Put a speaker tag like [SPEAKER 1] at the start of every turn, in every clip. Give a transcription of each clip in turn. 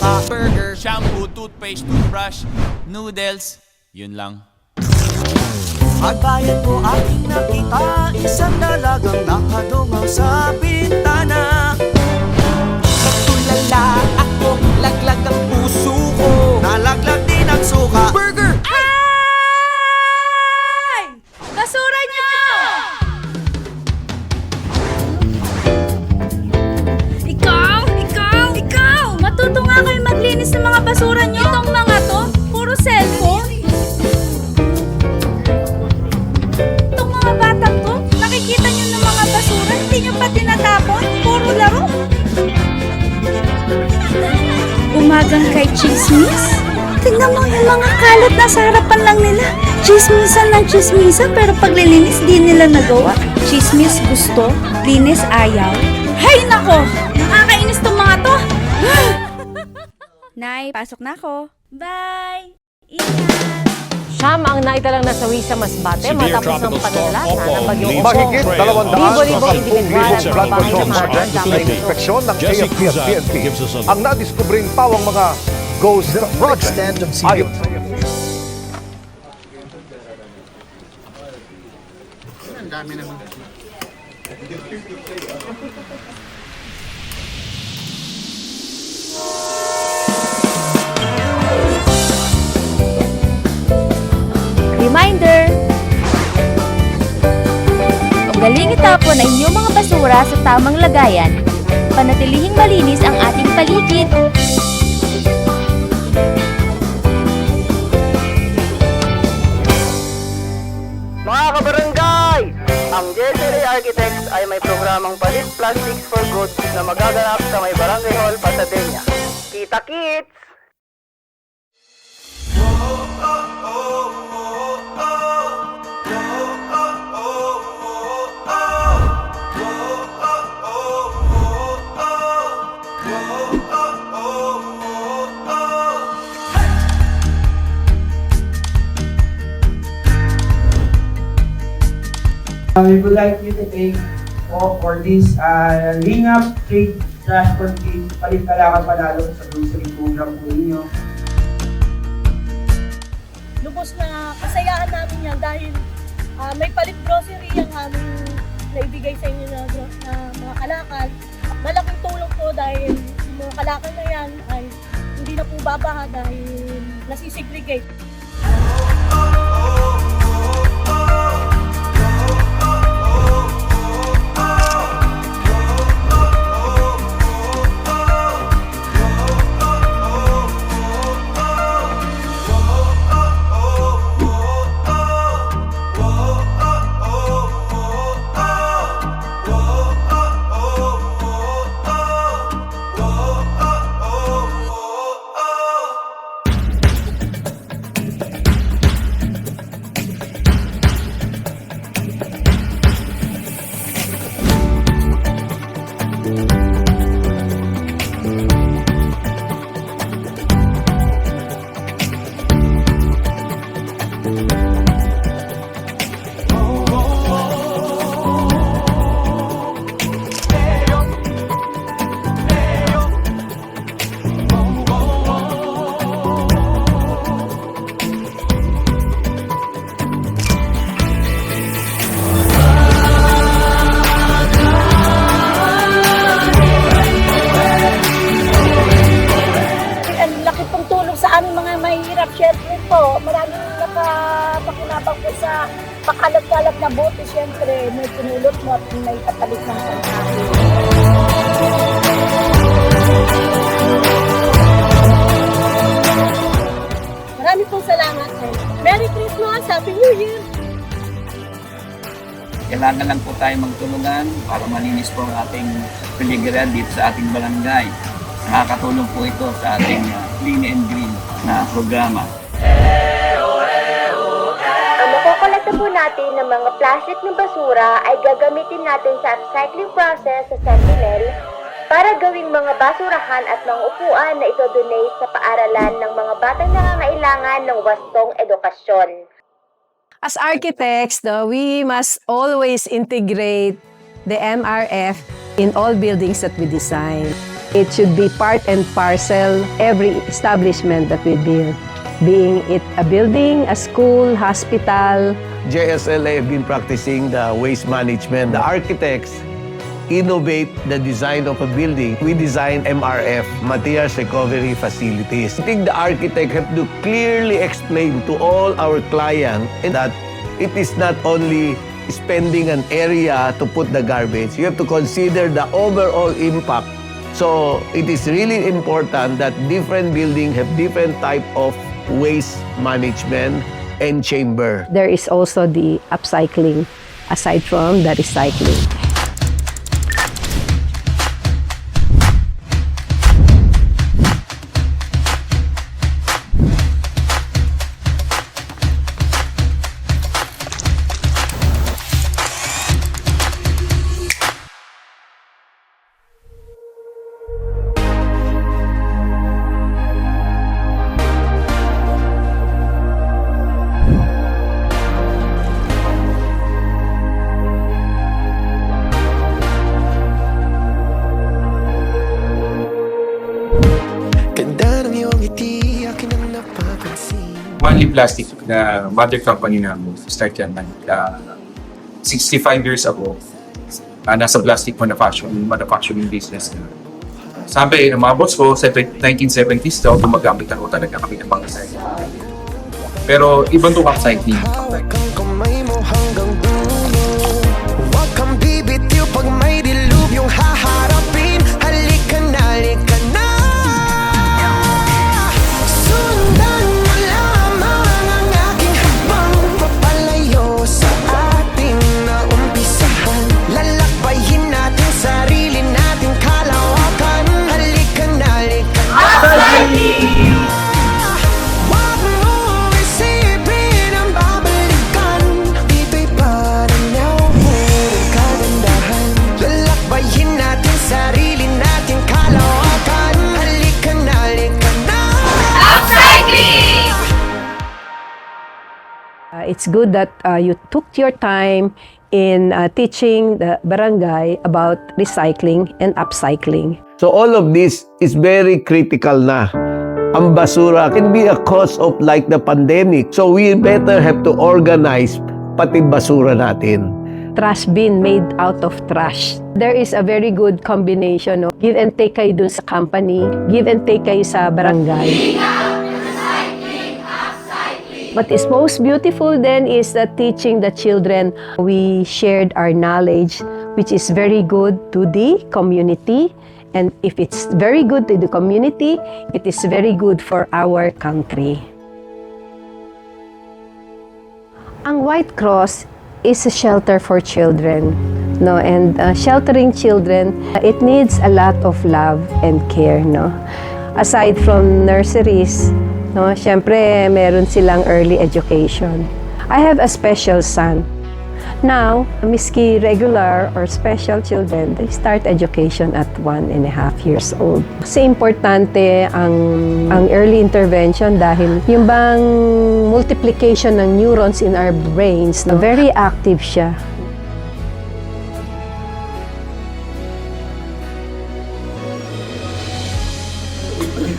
[SPEAKER 1] suka, burger, shampoo, toothpaste, toothbrush, noodles, yun lang.
[SPEAKER 2] Pagbayad mo aking nakita, isang dalagang nakadungaw sa bintana. Tulala ako, laglag ang puso ko, nalaglag din ang suka. Burger!
[SPEAKER 3] Ay! Basura niyo! Ikaw! Matuto nga kayo maglinis ng mga basura niyo. Itong mga to, puro cellphone. Itong mga batang to, nakikita niyo ng mga basura, hindi niyo pa tinatapon, puro laro. Umagang kay chismis? Tingnan mo yung mga kalat na sa harapan lang nila. Chismisan ng chismisan, pero paglilinis di nila nagawa. Chismis gusto, linis ayaw. Hay nako! Nakakainis tong mga to! Nay, pasok na ako. Bye! Ingat!
[SPEAKER 4] Siyam ang naitalang nasawi sa Masbate matapos ng pananalasa ng bagyong Opo.
[SPEAKER 5] Mahigit 200
[SPEAKER 4] Libo-libong individual at
[SPEAKER 5] flood control
[SPEAKER 4] pamamayan
[SPEAKER 5] projects
[SPEAKER 4] ang
[SPEAKER 5] sa inspeksyon ng
[SPEAKER 6] Jesse
[SPEAKER 5] AFP at
[SPEAKER 6] Cruzan
[SPEAKER 5] PNP
[SPEAKER 6] gives us a-
[SPEAKER 5] ang nadiskubring pawang mga ghost project. Ayon sa
[SPEAKER 3] Reminder! Galing itapon ang inyong mga basura sa tamang lagayan. Panatilihing malinis ang ating paligid.
[SPEAKER 7] Mga kabarangay! Ang JSLA Architects ay may programang Palit Plastics for Good na magaganap sa may Barangay Hall, Pasadena. Kita-kits!
[SPEAKER 8] We would like you to take for this Ring Up Trade Transport Kit, Palit Kalakal Panalo sa grocery program po ninyo.
[SPEAKER 9] Lubos na kasayahan namin yan dahil may palit grocery ang aming naibigay sa inyo na mga kalakal. Malaking tulong po dahil yung mga kalakal na yan ay hindi na po babaha dahil nasisegregate. Siyempre po, maraming nakapakinabang po sa pakalat-kalat na bote. Siyempre, may pinulot mo at may kapalit ng pangkain. Maraming pong salamat. Merry Christmas! Happy New Year!
[SPEAKER 10] Kailangan lang po tayo magtulungan para malinis po ang ating paligiran dito sa ating barangay. Nakakatulong po ito sa ating Clean and Green na programa.
[SPEAKER 11] Ang makukolekta po natin ng mga plastic na basura ay gagamitin natin sa upcycling process sa Sentinel para gawing mga basurahan at mga upuan na ito-donate sa paaralan ng mga batang nangangailangan ng wastong edukasyon.
[SPEAKER 4] As architects, we must always integrate the MRF in all buildings that we design.
[SPEAKER 6] It should be part and parcel every establishment that we build, being it a building, a school, hospital.
[SPEAKER 5] JSLA have been practicing the waste management. The architects innovate the design of a building. We design MRF, Materials Recovery Facilities. I think the architect have to clearly explain to all our clients that it is not only spending an area to put the garbage. You have to consider the overall impact. So it is really important that different buildings have different type of waste management and chamber.
[SPEAKER 6] There is also the upcycling aside from the recycling.
[SPEAKER 12] Only Plastic na mother company namin, start yan 65 years ago. Nasa plastic manufacturing business na. Sabi ng mga boss ko, sa 1970s daw, gumagamit ako talaga kami ng mga recycling. Pero ibang itong upcycling.
[SPEAKER 2] Huwag kang bibitiw pag may dilubyo haharapin. Halika na, halika na. Sundan mo lamang ang aking habang papalayo sa ating naumpisahan. Lalakbayin natin sarili nating kalawakan. Halika na, halika na. Huwag mo isipin ang babalikan. Dito'y paranaw ng kagandahan. Lalakbayin natin sarili nating kalawakan. Halika na, halika na.
[SPEAKER 6] It's good that you took your time in teaching the barangay about recycling and upcycling.
[SPEAKER 5] So all of this is very critical na. Ang basura can be a cause of like the pandemic. So we better have to organize pati basura natin.
[SPEAKER 6] Trash bin made out of trash. There is a very good combination of give and take kayo dun sa company, give and take kayo sa barangay. What is most beautiful then is that teaching the children, we shared our knowledge, which is very good to the community. And if it's very good to the community, it is very good for our country. Ang White Cross is a shelter for children. No, and sheltering children, it needs a lot of love and care. No? Aside from nurseries, no, syempre meron silang early education. I have a special son. Now, miski regular or special children, they start education at 1.5 years old. Kasi importante ang early intervention dahil yung bang multiplication ng neurons in our brains, no, very active siya.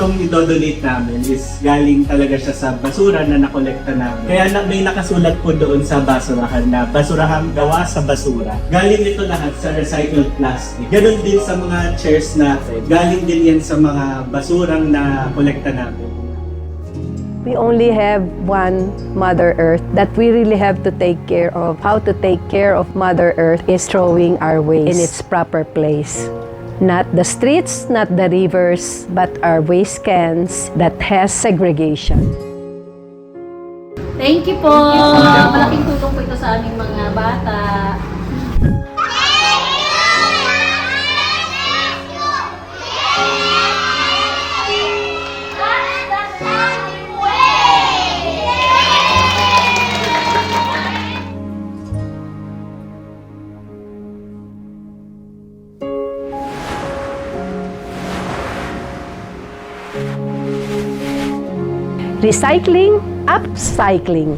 [SPEAKER 8] Itong idodonate namin is galing talaga siya sa basura na nakolekta namin. Kaya may nakasulat po doon sa basurahan na basurahan gawa sa basura. Galing ito lahat sa recycled plastic. Ganon din sa mga chairs natin. Galing din yan sa mga basurang na kolekta namin.
[SPEAKER 6] We only have one Mother Earth that we really have to take care of. How to take care of Mother Earth is throwing our waste in its proper place. Not the streets, not the rivers, but our waste cans that has segregation.
[SPEAKER 9] Thank you po. Malaking tulong po ito sa aming mga bata.
[SPEAKER 6] Recycling, upcycling.